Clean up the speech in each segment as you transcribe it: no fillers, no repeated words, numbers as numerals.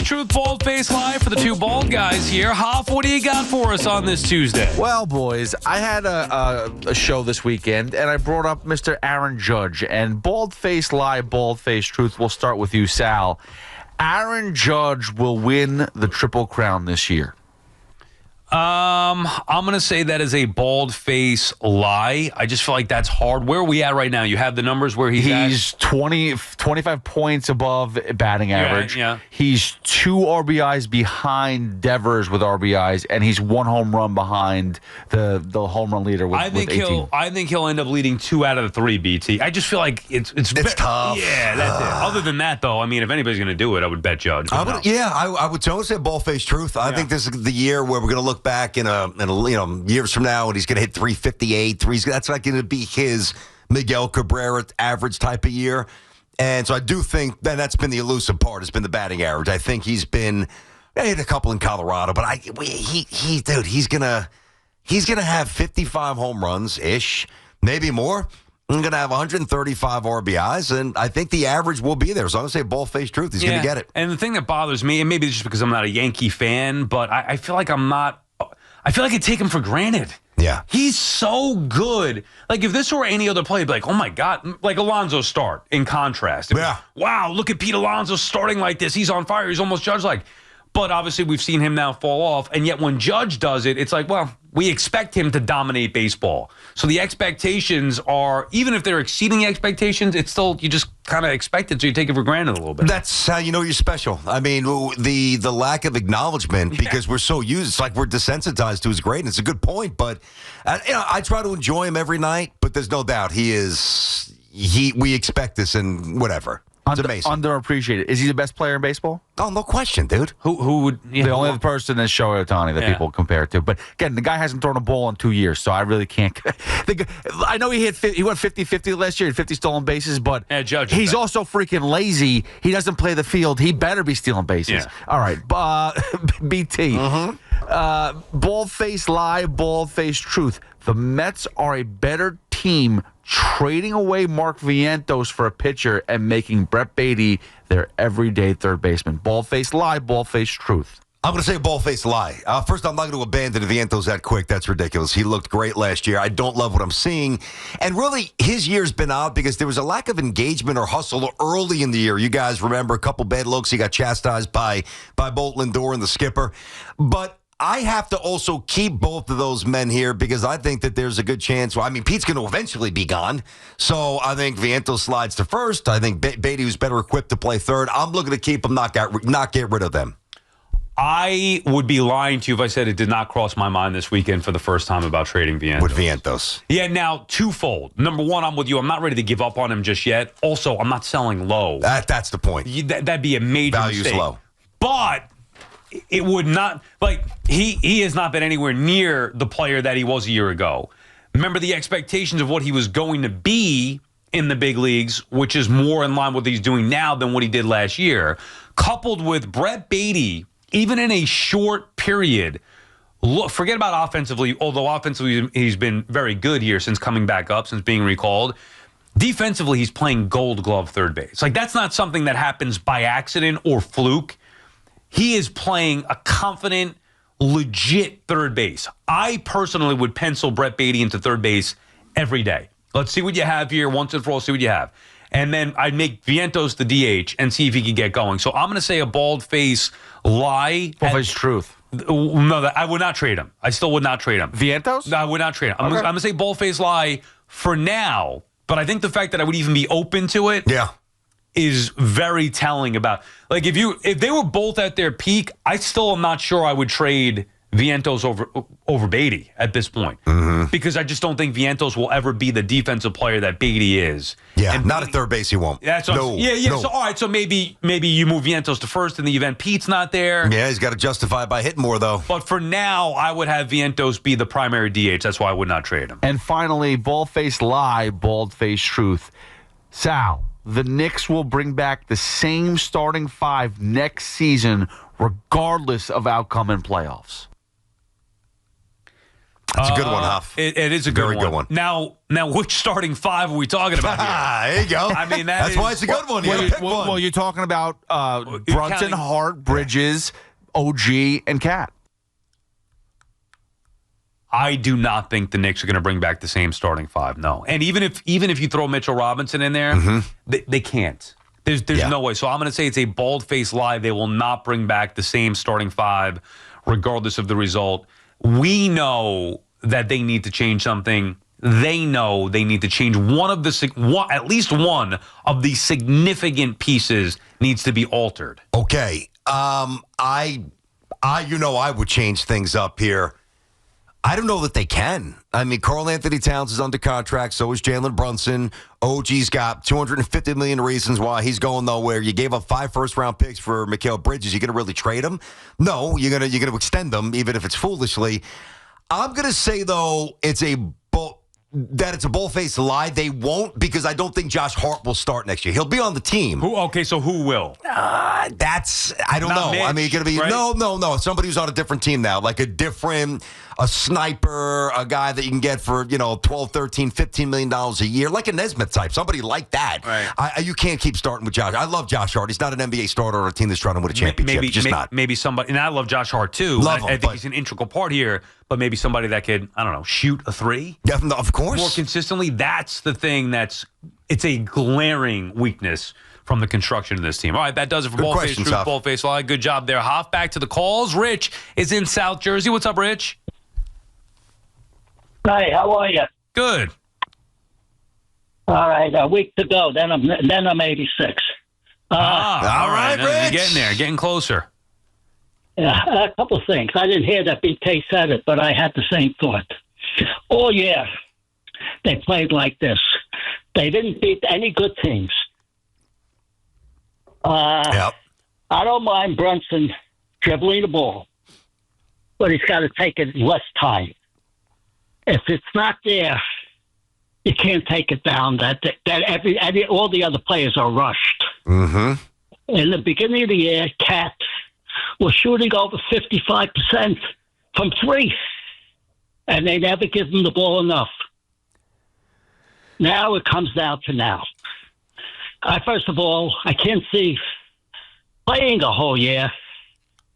Truth, bald-faced lie for the two bald guys here. Hoff, what do you got for us on this Tuesday? Well, boys, I had a show this weekend, and I brought up Mr. Aaron Judge. And bald-faced lie, bald-faced truth. We'll start with you, Sal. Aaron Judge will win the Triple Crown this year. I'm going to say that is a bald-faced lie. I just feel like that's hard. Where are we at right now? You have the numbers where he's at? He's 25 points above batting average. Yeah. He's 2 RBIs behind Devers with RBIs, and he's 1 home run behind the home run leader with 18. I think he'll end up leading 2 out of the 3, BT. I just feel like it's tough. Yeah, that's it. Other than that, though, I mean, if anybody's going to do it, I would bet Judge. I would totally say ball-faced truth. I think this is the year where we're going to look back in years from now, and he's going to hit 358. That's not going to be his Miguel Cabrera average type of year. And so I do think that's been the elusive part. It's been the batting average. I think he hit a couple in Colorado, but he's gonna have 55 home runs ish, maybe more. I'm going to have 135 RBIs, and I think the average will be there. So I'm going to say ball-faced truth. He's going to get it. And the thing that bothers me, and maybe it's just because I'm not a Yankee fan, but I feel like I take him for granted. Yeah. He's so good. Like, if this were any other player, I'd be like, oh, my God. Like Alonso's start, in contrast. Wow, look at Pete Alonso starting like this. He's on fire. He's almost Judge-like. But obviously, we've seen him now fall off. And yet, when Judge does it, it's like, well, we expect him to dominate baseball. So the expectations are, even if they're exceeding expectations, it's still, you just kind of expect it, so you take it for granted a little bit. That's how you know you're special. I mean, the lack of acknowledgement, because we're so used, it's like we're desensitized to his greatness. It's a good point, but I try to enjoy him every night, but there's no doubt we expect this and whatever. It's amazing. Underappreciated. Is he the best player in baseball? Oh, no question, dude. Who would... The only other person is Shohei Ohtani that people compare it to. But, again, the guy hasn't thrown a ball in 2 years, so I really can't... I know he went 50-50 last year, 50 stolen bases, but he's also freaking lazy. He doesn't play the field. He better be stealing bases. Yeah. All right. BT. Bald-faced lie, bald-faced truth. The Mets are a better team trading away Mark Vientos for a pitcher and making Brett Baty their everyday third baseman. Bald-faced lie, bald-faced truth. I'm going to say a ball-faced lie. First, I'm not going to abandon Vientos that quick. That's ridiculous. He looked great last year. I don't love what I'm seeing. And really, his year's been odd because there was a lack of engagement or hustle early in the year. You guys remember a couple bad looks. He got chastised by Bolt Lindor and the skipper. But I have to also keep both of those men here because I think that there's a good chance. Well, I mean, Pete's going to eventually be gone. So I think Vientos slides to first. I think Baty was better equipped to play third. I'm looking to keep them, not get rid of them. I would be lying to you if I said it did not cross my mind this weekend for the first time about trading Vientos. With Vientos. Yeah, now, twofold. Number one, I'm with you. I'm not ready to give up on him just yet. Also, I'm not selling low. That's the point. That'd be a major Value's mistake. low. But it would not, like, he has not been anywhere near the player that he was a year ago. Remember the expectations of what he was going to be in the big leagues, which is more in line with what he's doing now than what he did last year, coupled with Brett Baty, even in a short period. Look, forget about offensively, although offensively he's been very good here since coming back up, since being recalled. Defensively, he's playing Gold Glove third base. Like, that's not something that happens by accident or fluke. He is playing a confident, legit third base. I personally would pencil Brett Baty into third base every day. Let's see what you have here once and for all, see what you have. And then I'd make Vientos the DH and see if he can get going. So I'm going to say a bald-faced lie. Bald-faced truth. No, I would not trade him. I still would not trade him. Vientos? No, I would not trade him. I'm going to say bald-faced lie for now, but I think the fact that I would even be open to it is very telling about, like, if they were both at their peak, I still am not sure I would trade Vientos over Baty at this point. Because I just don't think Vientos will ever be the defensive player that Baty is. Yeah, and not at third base he won't. That's no. No. So all right, so maybe you move Vientos to first in the event Pete's not there. Yeah, he's got to justify by hitting more though. But for now, I would have Vientos be the primary DH. That's why I would not trade him. And finally, bald-faced lie, bald-faced truth. Sal, the Knicks will bring back the same starting 5 next season, regardless of outcome in playoffs. That's a good one, Huff. It is a Very good one. Now, which starting five are we talking about here? There you go. I mean, that's why it's a good one. You gotta pick one. Well, you're talking about Brunson, Hart, Bridges, OG, and Cat. I do not think the Knicks are going to bring back the same starting five. No, and even if you throw Mitchell Robinson in there, they can't. There's no way. So I'm going to say it's a bald-faced lie. They will not bring back the same starting five, regardless of the result. We know that they need to change something. They know they need to change at least one of the significant pieces needs to be altered. Okay, I would change things up here. I don't know that they can. I mean, Karl-Anthony Towns is under contract. So is Jalen Brunson. OG's got $250 million reasons why he's going nowhere. You gave up 5 first-round picks for Mikal Bridges. You going to really trade him? No, you're gonna extend them, even if it's foolishly. I'm going to say, though, it's a bull-faced lie. They won't, because I don't think Josh Hart will start next year. He'll be on the team. So who will? I don't know. Mitch, I mean, going to be, right? No. Somebody who's on a different team now, like a sniper, a guy that you can get for, $12, $13, $15 million a year, like a Nesmith type, somebody like that. Right. You can't keep starting with Josh. I love Josh Hart. He's not an NBA starter on a team that's trying to win a championship. Maybe somebody, and I love Josh Hart too. I think he's an integral part here, but maybe somebody that could, shoot a three. Yeah, of course. More consistently. That's the thing it's a glaring weakness from the construction of this team. All right, that does it for Ball-Faced Truth, Ball-Faced Lie. Good job there, Hoff. Back to the calls. Rich is in South Jersey. What's up, Rich? Hi, how are you? Good. All right, a week to go. Then I'm 86. All right, Rich. You're getting there, getting closer. Yeah, a couple of things. I didn't hear that BK said it, but I had the same thought. All year, they played like this. They didn't beat any good teams. Yep. I don't mind Brunson dribbling the ball, but he's got to take it less time. If it's not there, you can't take it down. All the other players are rushed. Mm-hmm. In the beginning of the year, Cat was shooting over 55% from three, and they never give him the ball enough. Now it comes down to now. First of all, I can't see playing a whole year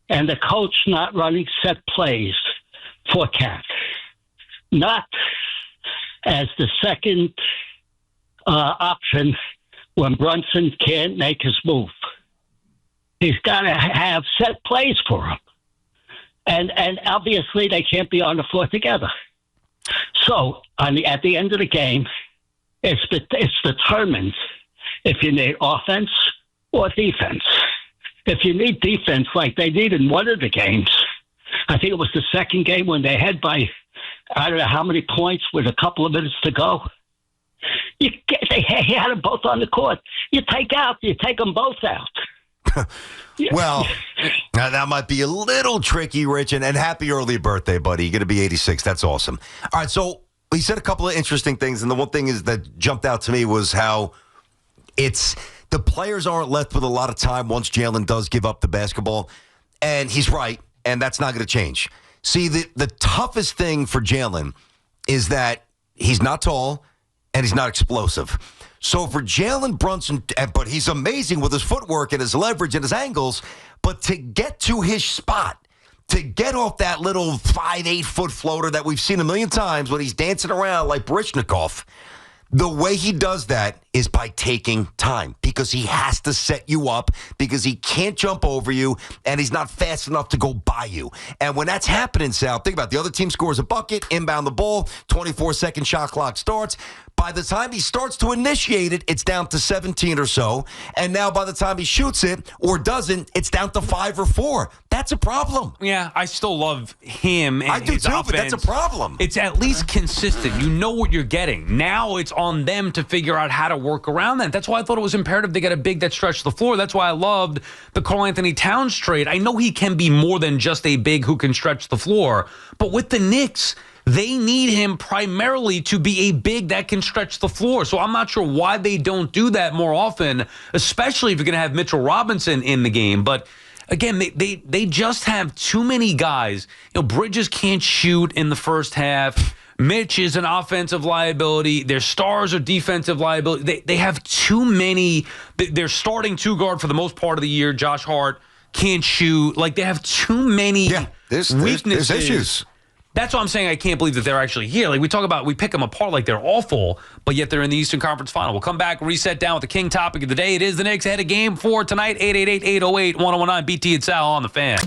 and the coach not running set plays for Cat. Not as the second option when Brunson can't make his move. He's got to have set plays for him. And obviously they can't be on the floor together. So at the end of the game, it's determined if you need offense or defense. If you need defense like they did in one of the games, I think it was the second game when they had by I don't know how many points with a couple of minutes to go. He had them both on the court. You take them both out. Well, now that might be a little tricky, Rich, and happy early birthday, buddy. You're going to be 86. That's awesome. All right, so he said a couple of interesting things, and the one thing that jumped out to me was how the players aren't left with a lot of time once Jalen does give up the basketball, and he's right, and that's not going to change. See, the toughest thing for Jalen is that he's not tall and he's not explosive. So for Jalen Brunson, but he's amazing with his footwork and his leverage and his angles, but to get to his spot, to get off that little 5'8" foot floater that we've seen a million times when he's dancing around like Barishnikov, the way he does that is by taking time, because he has to set you up, because he can't jump over you, and he's not fast enough to go by you. And when that's happening, Sal, think about it. The other team scores a bucket, inbound the ball, 24-second shot clock starts. By the time he starts to initiate it, it's down to 17 or so. And now by the time he shoots it or doesn't, it's down to 5 or 4. That's a problem. Yeah, I still love him and I do his too, offense. but that's a problem. It's at least consistent. You know what you're getting. Now it's on them to figure out how to work around that. That's why I thought it was imperative to get a big that stretched the floor. That's why I loved the Karl-Anthony Towns trade. I know he can be more than just a big who can stretch the floor, but with the Knicks, they need him primarily to be a big that can stretch the floor. So I'm not sure why they don't do that more often, especially if you're going to have Mitchell Robinson in the game. But again, they just have too many guys. Bridges can't shoot in the first half. Mitch is an offensive liability. Their stars are defensive liability. They have too many. They're starting two-guard for the most part of the year. Josh Hart can't shoot. They have too many weaknesses. There's issues. That's why I'm saying I can't believe that they're actually here. We talk about, we pick them apart like they're awful, but yet they're in the Eastern Conference Final. We'll come back, reset down with the king topic of the day. It is the Knicks ahead of Game 4 tonight, 888-808-1019. BT and Sal on the Fan.